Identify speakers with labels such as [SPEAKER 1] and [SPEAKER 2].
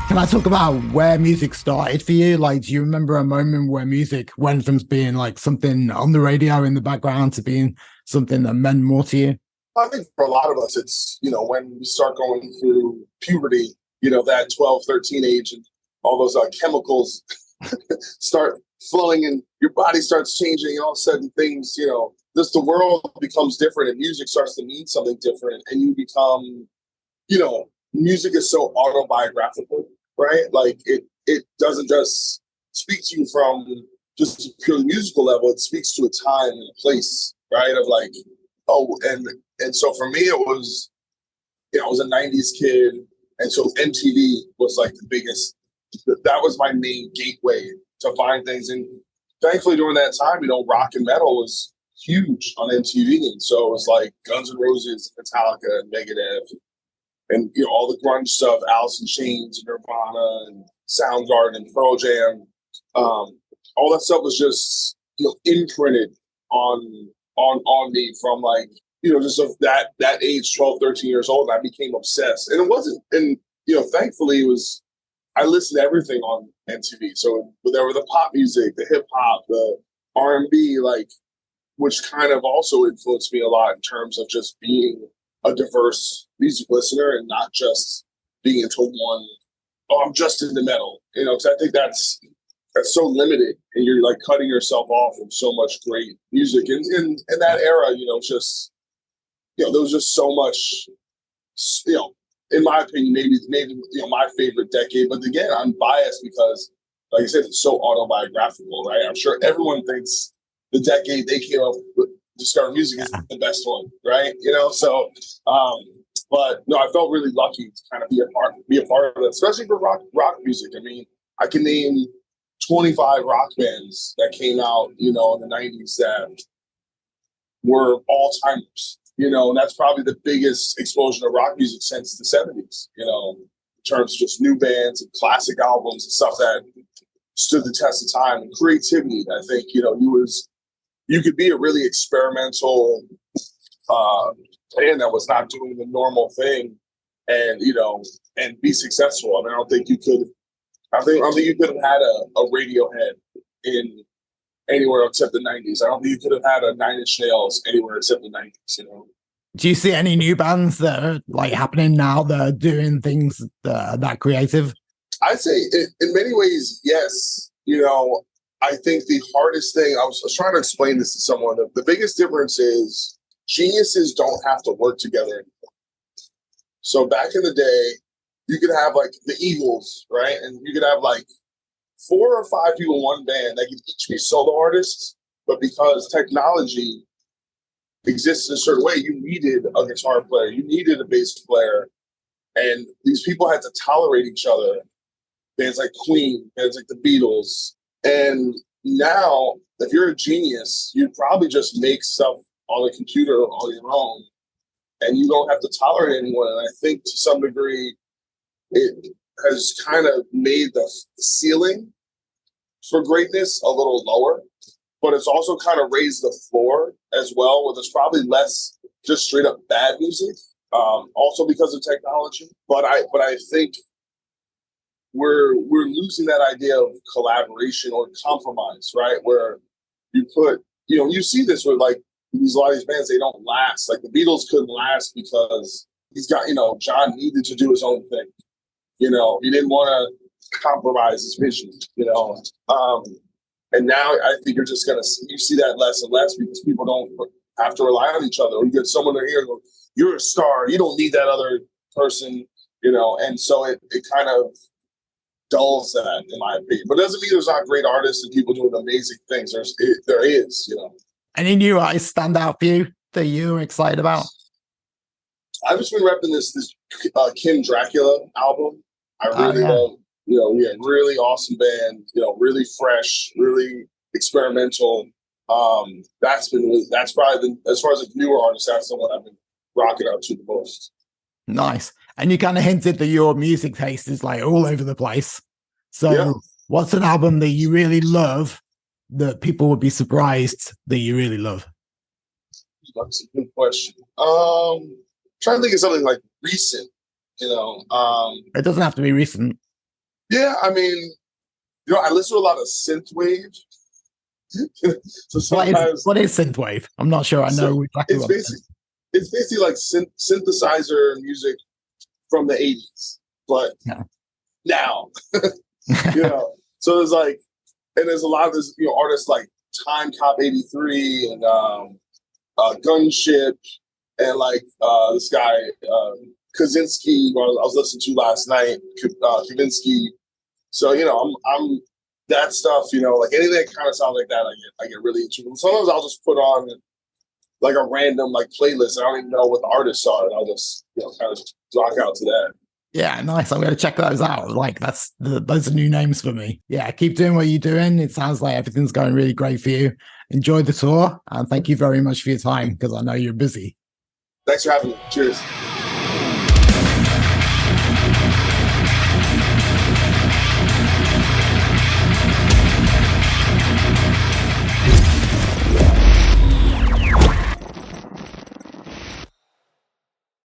[SPEAKER 1] Can I talk about where music started for you? Like, do you remember a moment where music went from being like something on the radio in the background to being something that meant more to you?
[SPEAKER 2] I think for a lot of us, it's, when we start going through puberty, that 12, 13 age, and all those chemicals start flowing and your body starts changing, and all of a sudden things, just the world becomes different and music starts to mean something different. And you become, music is so autobiographical, right? Like it doesn't just speak to you from just a purely musical level. It speaks to a time and a place, right? Of like, oh, and so for me, it was, I was a 90s kid. And so MTV was like the biggest, that was my main gateway to find things. And thankfully during that time, rock and metal was huge on MTV. And so it was like Guns N' Roses, Metallica, and Megadeth, and all the grunge stuff, Alice in Chains, Nirvana, and Soundgarden, and Pearl Jam. All that stuff was just, imprinted on me from like, just of that age, 12, 13 years old. And I became obsessed. And it wasn't, and, thankfully it was, I listened to everything on MTV. So there were the pop music, the hip hop, the R&B, like, which kind of also influenced me a lot in terms of just being a diverse music listener and not just being into one, oh, I'm just into metal, because I think that's so limited and you're like cutting yourself off from so much great music. And in that era, just, there was just so much, in my opinion, maybe my favorite decade. But again, I'm biased because, like I said, it's so autobiographical, right? I'm sure everyone thinks the decade they came up with discover music is the best one, right? So, but no, I felt really lucky to kind of be a part of it, especially for rock music. I mean, I can name 25 rock bands that came out, in the 90s that were all timers. And that's probably the biggest explosion of rock music since the 70s, in terms of just new bands and classic albums and stuff that stood the test of time and creativity. I think, you could be a really experimental band that was not doing the normal thing and, and be successful. I mean, I don't think you could have had a Radiohead in anywhere except the 90s. I don't think you could have had a Nine Inch Nails anywhere except the 90s,
[SPEAKER 1] Do you see any new bands that are like happening now that are doing things that are that creative?
[SPEAKER 2] I'd say in many ways, yes. I think the hardest thing, I was trying to explain this to someone, the biggest difference is geniuses don't have to work together anymore. So back in the day, you could have like the Eagles, right? And you could have like 4 or 5 people in one band that could each be solo artists, but because technology exists in a certain way, you needed a guitar player, you needed a bass player, and these people had to tolerate each other. Bands like Queen, bands like the Beatles. And now, if you're a genius, you'd probably just make stuff on a computer on your own, and you don't have to tolerate anyone. And I think to some degree, it has kind of made the ceiling for greatness a little lower, but it's also kind of raised the floor as well, where there's probably less just straight up bad music, also because of technology. But I think we're losing that idea of collaboration or compromise, right? Where you put, you see this with like a lot of these bands, they don't last. Like the Beatles couldn't last because John needed to do his own thing. He didn't want to compromise his vision, and now I think you see that less and less because people don't have to rely on each other. Or you get someone in here and go, you're a star, you don't need that other person, and so it kind of dulls that, in my opinion. But it doesn't mean there's not great artists and people doing amazing things. There is.
[SPEAKER 1] Any new artists stand out for you that you're excited about?
[SPEAKER 2] I've just been repping this Kim Dracula album. I really love, really awesome band, really fresh, really experimental. That's probably been, as far as like newer artists, that's the one I've been rocking out to the most.
[SPEAKER 1] Nice. And you kind of hinted that your music taste is like all over the place. So what's an album that you really love that people would be surprised that you really love?
[SPEAKER 2] That's a good question. Trying to think of something like recent,
[SPEAKER 1] It doesn't have to be recent.
[SPEAKER 2] Yeah, I mean, I listen to a lot of synthwave. So sometimes,
[SPEAKER 1] what is synthwave? I'm not sure I know exactly
[SPEAKER 2] it's
[SPEAKER 1] what
[SPEAKER 2] it's basically like synthesizer music from the 80s, but now, so there's like, and there's a lot of this, artists like Time Cop 83 and Gunship and like this guy Kaczynski, who I was listening to last night, Kavinsky. So I'm that stuff. Like anything that kind of sounds like that, I get really into. Sometimes I'll just put on like a random like playlist. And I don't even know what the artists are, and I'll just kind of rock out to that.
[SPEAKER 1] Yeah, nice. I'm going to check those out. Like those are new names for me. Yeah, keep doing what you're doing. It sounds like everything's going really great for you. Enjoy the tour, and thank you very much for your time because I know you're busy.
[SPEAKER 2] Thanks for having me. Cheers.